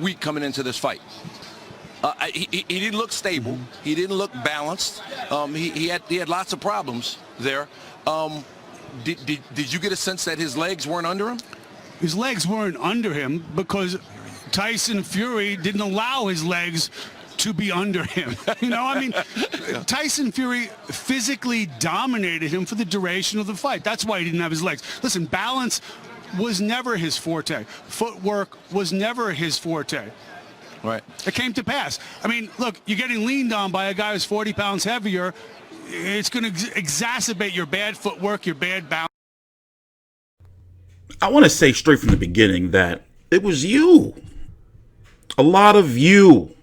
weak coming into this fight. He didn't look stable. He didn't look balanced. He had lots of problems there. Did you get a sense that his legs weren't under him? His legs weren't under him because Tyson Fury didn't allow his legs to be under him. You know, I mean, Tyson Fury physically dominated him for the duration of the fight. That's why he didn't have his legs. Listen, balance was never his forte. Footwork was never his forte. Right. It came to pass. I mean, look, you're getting leaned on by a guy who's 40 pounds heavier. It's going to exacerbate your bad footwork, your bad balance. I want to say straight from the beginning that it was you. A lot of you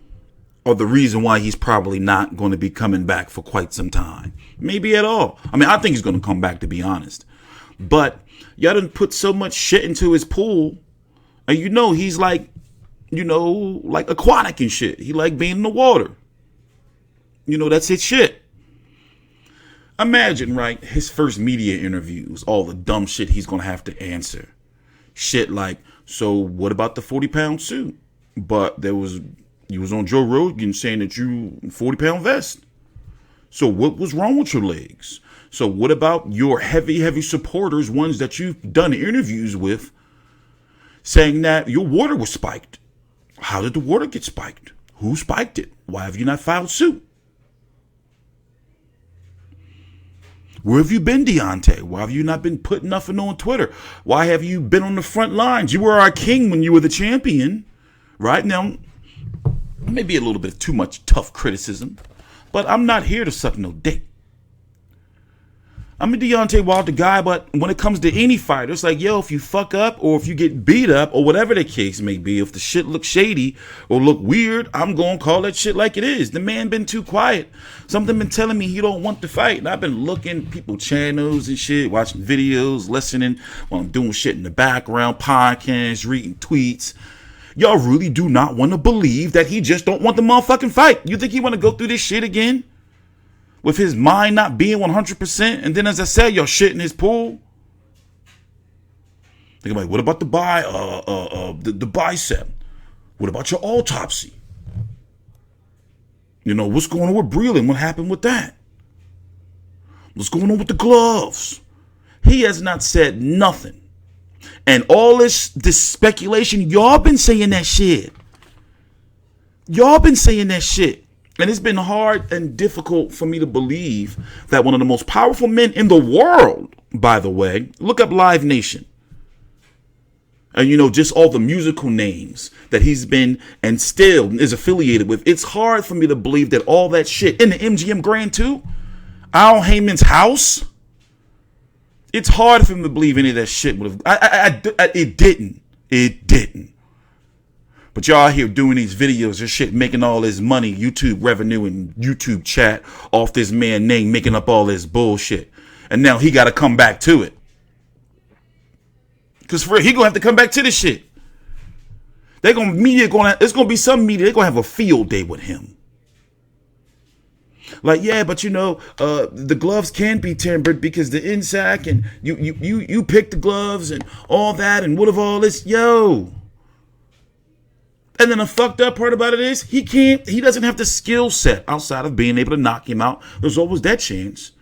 are the reason why he's probably not going to be coming back for quite some time. Maybe at all. I mean, I think he's going to come back, to be honest. But y'all done put so much shit into his pool. And you know, he's like, you know, like aquatic and shit. He like being in the water. You know, that's his shit. Imagine, right, his first media interviews, all the dumb shit he's going to have to answer. Shit like, so what about the 40-pound suit? But you was on Joe Rogan saying that you 40-pound vest. So what was wrong with your legs? So what about your heavy supporters, ones that you've done interviews with, saying that your water was spiked? How did the water get spiked? Who spiked it? Why have you not filed suit? Where have you been, Deontay? Why have you not been putting nothing on Twitter? Why have you been on the front lines? You were our king when you were the champion. Right now, maybe a little bit too much tough criticism, but I'm not here to suck no dick. I'm a Deontay Wilder guy, but when it comes to any fighter, it's like, yo, if you fuck up or if you get beat up or whatever the case may be, if the shit looks shady or look weird, I'm going to call that shit like it is. The man been too quiet. Something been telling me he don't want to fight. And I've been looking people channels and shit, watching videos, listening while I'm doing shit in the background, podcasts, reading tweets. Y'all really do not want to believe that he just don't want the motherfucking fight. You think he want to go through this shit again? With his mind not being 100%, and then as I said, y'all shit in his pool. Think about, what about the bicep? What about your autopsy? You know, what's going on with Breland? What happened with that? What's going on with the gloves? He has not said nothing. And all this speculation, y'all been saying that shit. Y'all been saying that shit. And it's been hard and difficult for me to believe that one of the most powerful men in the world, by the way, look up Live Nation. And, you know, just all the musical names that he's been and still is affiliated with. It's hard for me to believe that all that shit in the MGM Grand too, Al Heyman's house. It's hard for me to believe any of that shit would have. It didn't. But y'all here doing these videos and shit, making all this money, YouTube revenue and YouTube chat off this man name, making up all this bullshit. And now he got to come back to it. Because for real, he going to have to come back to this shit. It's going to be some media, they're going to have a field day with him. Like, yeah, but you know, the gloves can be tempered because the inside and you pick the gloves and all that and what of all this, yo. And then the fucked up part about it is he doesn't have the skill set outside of being able to knock him out. There's always that chance.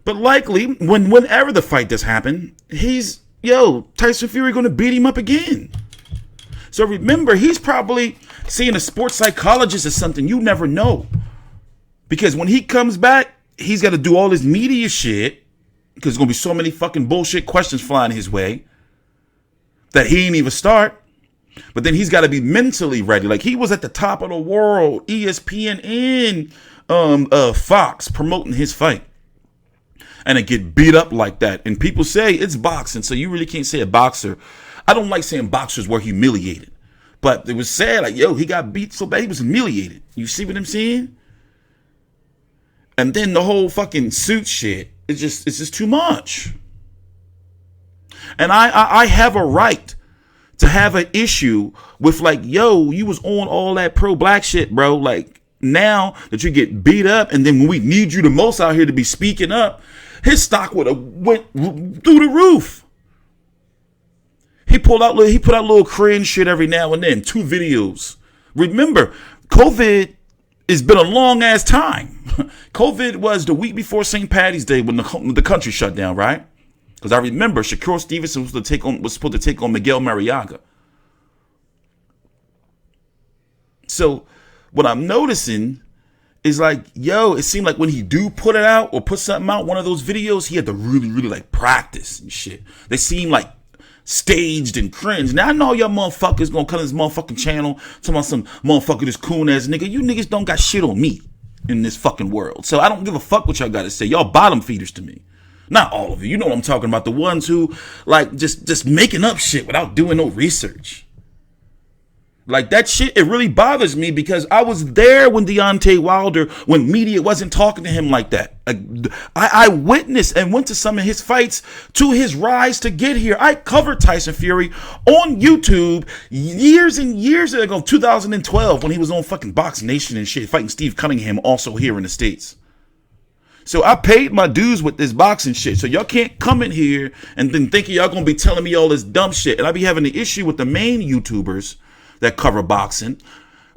But likely, whenever the fight does happen, Tyson Fury going to beat him up again. So remember, he's probably seeing a sports psychologist or something. You never know. Because when he comes back, he's got to do all this media shit because there's going to be so many fucking bullshit questions flying his way that he ain't even start. But then he's got to be mentally ready. Like he was at the top of the world, ESPN and Fox promoting his fight. And it get beat up like that. And people say it's boxing, so you really can't say a boxer. I don't like saying boxers were humiliated. But it was sad, like, yo, he got beat so bad he was humiliated. You see what I'm saying? And then the whole fucking suit shit, it's just too much. And I have a right to have an issue with like, yo, you was on all that pro-black shit, bro. Like now that you get beat up and then when we need you the most out here to be speaking up, his stock would have went through the roof. He put out little cringe shit every now and then. 2 videos. Remember, COVID has been a long ass time. COVID was the week before St. Patty's Day when the country shut down, right? Because I remember Shakur Stevenson was supposed to take on Miguel Mariaga. So what I'm noticing is like, yo, it seemed like when he do put it out or put something out, one of those videos, he had to really, really like practice and shit. They seem like staged and cringe. Now I know y'all motherfuckers gonna come to this motherfucking channel talking about some motherfucker, this coon ass nigga. You niggas don't got shit on me in this fucking world. So I don't give a fuck what y'all gotta say. Y'all bottom feeders to me. Not all of you. You know what I'm talking about. The ones who like just making up shit without doing no research. Like that shit, it really bothers me because I was there when Deontay Wilder, when media wasn't talking to him like that. I witnessed and went to some of his fights to his rise to get here. I covered Tyson Fury on YouTube years and years ago, 2012, when he was on fucking Box Nation and shit, fighting Steve Cunningham also here in the States. So I paid my dues with this boxing shit. So y'all can't come in here and then think y'all gonna be telling me all this dumb shit. And I be having an issue with the main YouTubers that cover boxing,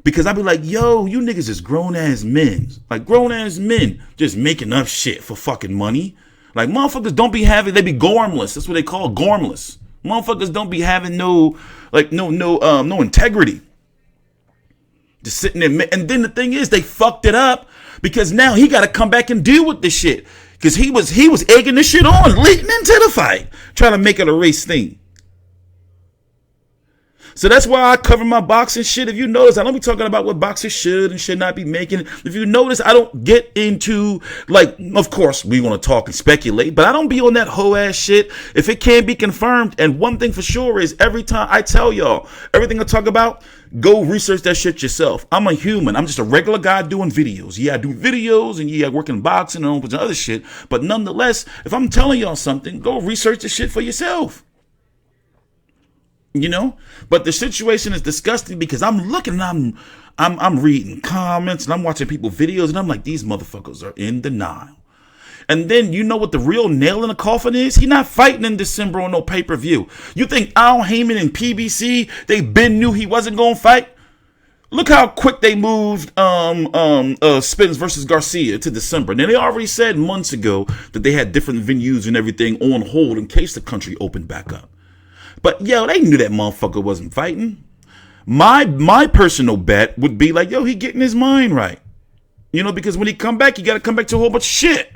because I be like, yo, you niggas is grown ass men, like grown ass men just making up shit for fucking money. Like motherfuckers don't be having, they be gormless. That's what they call gormless. Motherfuckers don't be having no integrity. Just sitting there, and then the thing is, they fucked it up because now he got to come back and deal with this shit because he was egging this shit on leading into the fight, trying to make it a race thing. So that's why I cover my boxing shit. If you notice, I don't be talking about what boxers should and should not be making. If you notice, I don't get into, like, of course, we want to talk and speculate, but I don't be on that hoe ass shit if it can't be confirmed. And one thing for sure is every time I tell y'all, everything I talk about, go research that shit yourself. I'm a human. I'm just a regular guy doing videos. Yeah, I do videos and yeah, I work in boxing and a whole bunch of other shit. But nonetheless, if I'm telling y'all something, go research the shit for yourself. You know, but the situation is disgusting because I'm looking and I'm reading comments and I'm watching people's videos and I'm like, these motherfuckers are in denial. And then you know what the real nail in the coffin is? He not fighting in December on no pay-per-view. You think Al Heyman and PBC, they been knew he wasn't going to fight? Look how quick they moved Spence versus Garcia to December. Now, they already said months ago that they had different venues and everything on hold in case the country opened back up. But, yo, they knew that motherfucker wasn't fighting. My personal bet would be like, yo, he getting his mind right. You know, because when he come back, he got to come back to a whole bunch of shit.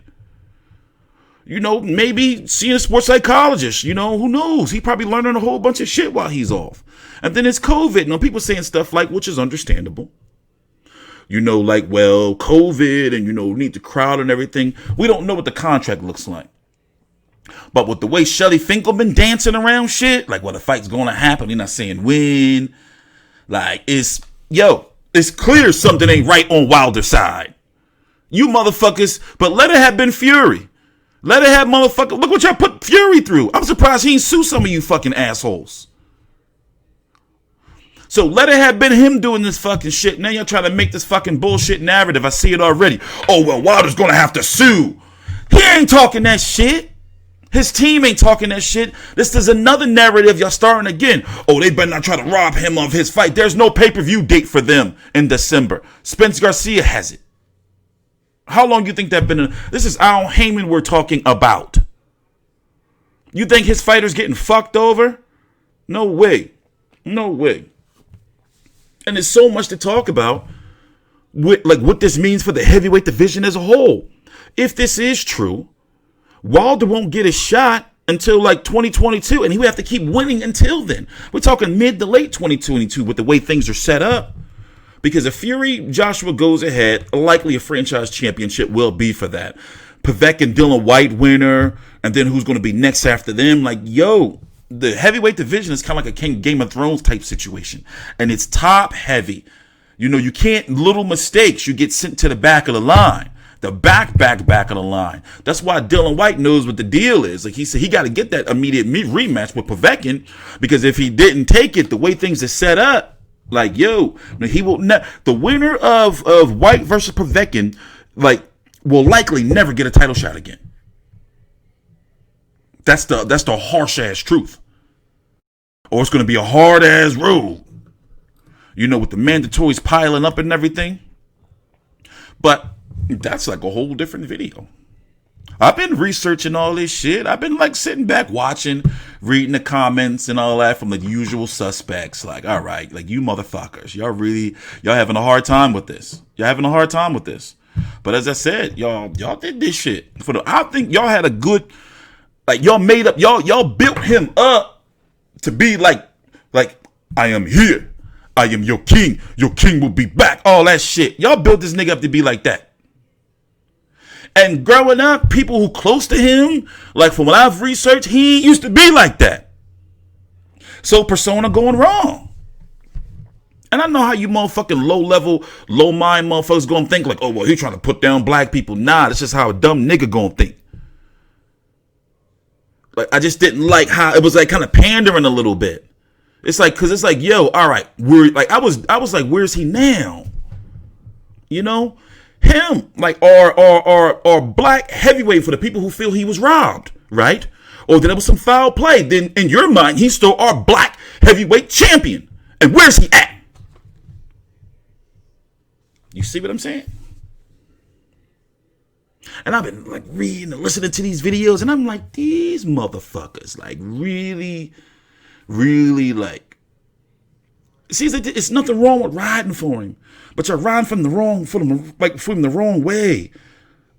You know, maybe seeing a sports psychologist, you know, who knows? He probably learning a whole bunch of shit while he's off. And then it's COVID. You know, people saying stuff like, which is understandable. You know, like, well, COVID and, you know, need the crowd and everything. We don't know what the contract looks like. But with the way Shelly Finkel been dancing around shit, like, well, the fight's going to happen. He's not saying when. Like, it's clear something ain't right on Wilder's side. You motherfuckers, but let it have been Fury. Let it have motherfucker. Look what y'all put Fury through. I'm surprised he ain't sue some of you fucking assholes. So let it have been him doing this fucking shit. Now y'all trying to make this fucking bullshit narrative. I see it already. Oh, well, Wilder's going to have to sue. He ain't talking that shit. His team ain't talking that shit. This is another narrative y'all starting again. Oh, they better not try to rob him of his fight. There's no pay-per-view date for them in December. Spence Garcia has it. How long you think that been? This is Al Heyman we're talking about. You think his fighter's getting fucked over? No way. No way. And there's so much to talk about with like what this means for the heavyweight division as a whole. If this is true, Wilder won't get a shot until like 2022, and he would have to keep winning until then. We're talking mid to late 2022 with the way things are set up. Because if Fury Joshua goes ahead, likely a franchise championship will be for that. Pavek and Dylan White winner, and then who's going to be next after them? Like, yo, the heavyweight division is kind of like a Game of Thrones type situation, and it's top heavy. You know, you can't, little mistakes, you get sent to the back of the line. The back of the line. That's why Dylan White knows what the deal is. Like he said, he got to get that immediate rematch with Povetkin, because if he didn't take it, the way things are set up, like, yo, he will the winner of White versus Povetkin, like, will likely never get a title shot again. That's the harsh ass truth. Or it's going to be a hard-ass road. You know, with the mandatories piling up and everything. But that's like a whole different video. I've been researching all this shit. I've been like sitting back watching, reading the comments and all that from the usual suspects. Like, all right, like you motherfuckers, y'all having a hard time with this. Y'all having a hard time with this. But as I said, y'all did this shit. I think y'all had a good, like y'all made up, y'all built him up to be like, I am here. I am your king. Your king will be back. All that shit. Y'all built this nigga up to be like that. And growing up, people who close to him, like from what I've researched, he used to be like that. So persona going wrong. And I know how you motherfucking low-level, low-mind motherfuckers gonna think like, oh, well, he trying to put down black people. Nah, that's just how a dumb nigga gonna think. Like, I just didn't like how it was like kind of pandering a little bit. It's like, cause it's like, yo, all right, I was like, where's he now? You know? Him, like, or black heavyweight for the people who feel he was robbed, right? Or that it was some foul play. Then in your mind, he's still our black heavyweight champion. And where's he at? You see what I'm saying? And I've been like reading and listening to these videos, and I'm like, these motherfuckers, like really, really like. See, it's nothing wrong with riding for him. But you're riding from the wrong way.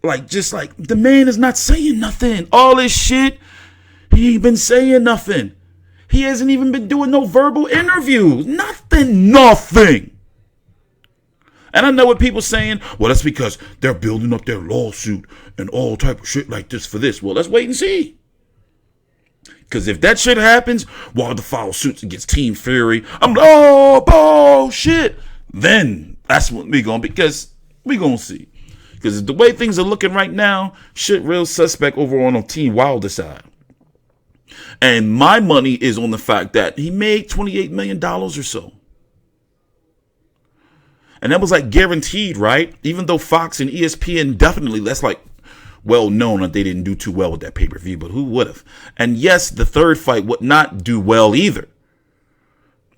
Like, just like, the man is not saying nothing. All this shit, he ain't been saying nothing. He hasn't even been doing no verbal interviews. Nothing. And I know what people saying, well, that's because they're building up their lawsuit and all type of shit like this for this. Well, let's wait and see. Because if that shit happens, Wilder files suits against Team Fury, I'm like, oh, bullshit. Then that's what we gonna, because we gonna see. Because the way things are looking right now, shit real suspect over on Team Wilder side. And my money is on the fact that he made $28 million or so. And that was like guaranteed, right? Even though Fox and ESPN definitely, that's like well known that they didn't do too well with that pay-per-view, but who would have? And yes, the third fight would not do well either.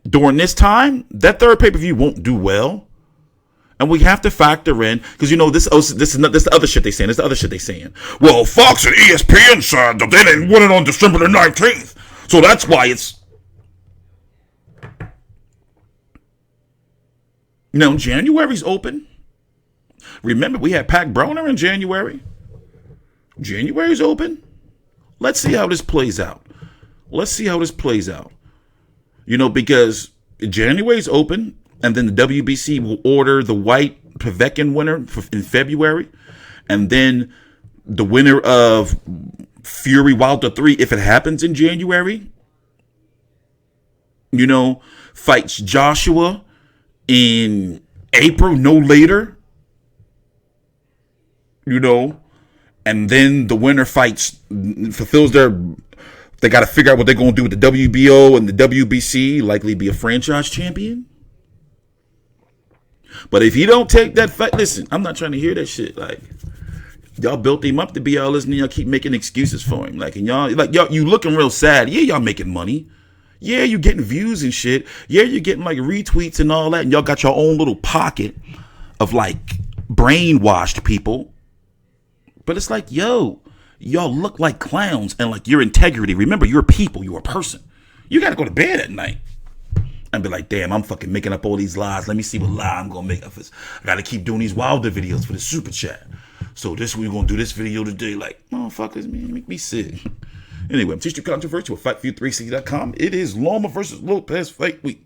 During this time, that third pay-per-view won't do well. And we have to factor in, because you know, this is the other shit they saying. This is the other shit they saying. Well, Fox and ESPN said that they didn't win it on December the 19th. So that's why it's... Now, January's open. Remember, we had Pac Broner in January. January's open. Let's see how this plays out. You know, because January's open, and then the WBC will order the white Povetkin winner in February, and then the winner of Fury Wilder 3, if it happens in January, you know, fights Joshua in April, no later, you know, and then the winner fulfills they got to figure out what they're going to do with the WBO and the WBC, likely be a franchise champion. But if you don't take that fight, listen, I'm not trying to hear that shit. Like, y'all built him up to be all this, and y'all keep making excuses for him. Like, and y'all, you looking real sad. Yeah, y'all making money. Yeah, you getting views and shit. Yeah, you're getting like retweets and all that, and y'all got your own little pocket of like brainwashed people. But it's like, yo, y'all look like clowns, and like your integrity. Remember, you're people, you're a person. You got to go to bed at night and be like, damn, I'm fucking making up all these lies. Let me see what lie I'm going to make up. I got to keep doing these Wilder videos for the super chat. So we're going to do this video today. Like, motherfuckers, man, make me sick. Anyway, I'm TstreeT Controversy with FightView360.com. It is Loma versus Lopez fight week.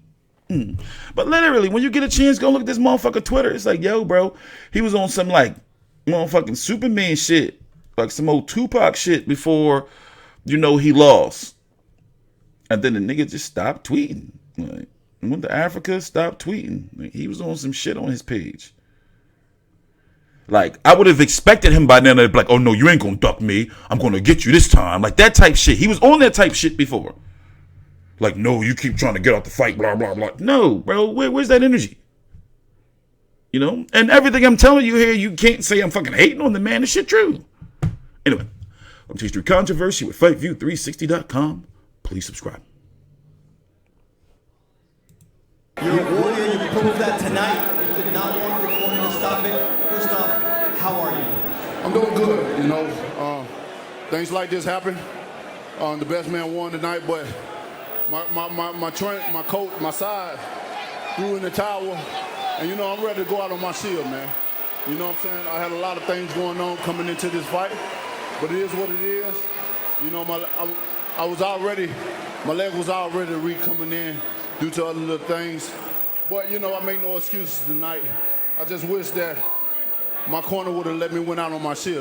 But literally, when you get a chance, go look at this motherfucker Twitter. It's like, yo, bro, he was on some like motherfucking Superman shit. Like some old Tupac shit before, you know, he lost. And then the nigga just stopped tweeting. Like, went to Africa, stopped tweeting. Like, he was on some shit on his page. Like, I would have expected him by then to be like, oh no, you ain't gonna duck me. I'm gonna get you this time. Like that type shit. He was on that type shit before. Like, no, you keep trying to get out the fight, blah, blah, blah. No, bro, where's that energy? You know? And everything I'm telling you here, you can't say I'm fucking hating on the man. This shit true. Anyway, I'm TstreeT Controversy with FightView360.com. Please subscribe. You're a warrior. You proved that tonight. You did not want your corner to stop it. First off, how are you? I'm doing good. You know, things like this happen. The best man won tonight, but my coach, my side, threw in the towel, and you know I'm ready to go out on my shield, man. You know what I'm saying? I had a lot of things going on coming into this fight, but it is what it is. You know, my leg was already coming in due to other little things, but you know I make no excuses tonight. I just wish that my corner would have let me win out on my shield.